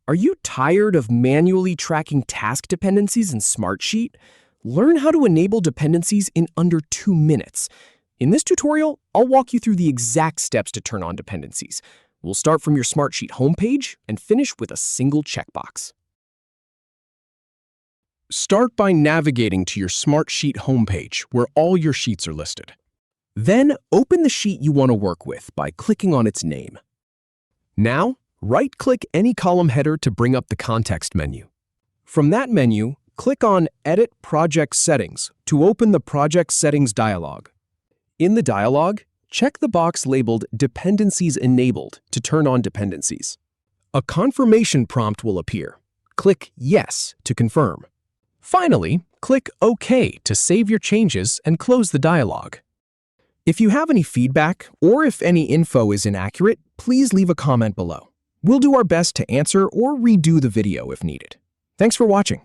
Are you tired of manually tracking task dependencies in Smartsheet? Learn how to enable dependencies in under 2 minutes. In this tutorial, I'll walk you through the exact steps to turn on dependencies. We'll start from your Smartsheet homepage and finish with a single checkbox. Start by navigating to your Smartsheet homepage where all your sheets are listed. Then open the sheet you want to work with by clicking on its name. Now, right-click any column header to bring up the context menu. From that menu, click on Edit Project Settings to open the Project Settings dialog. In the dialog, check the box labeled Dependencies Enabled to turn on dependencies. A confirmation prompt will appear. Click Yes to confirm. Finally, click OK to save your changes and close the dialog. If you have any feedback or if any info is inaccurate, please leave a comment below. We'll do our best to answer or redo the video if needed. Thanks for watching.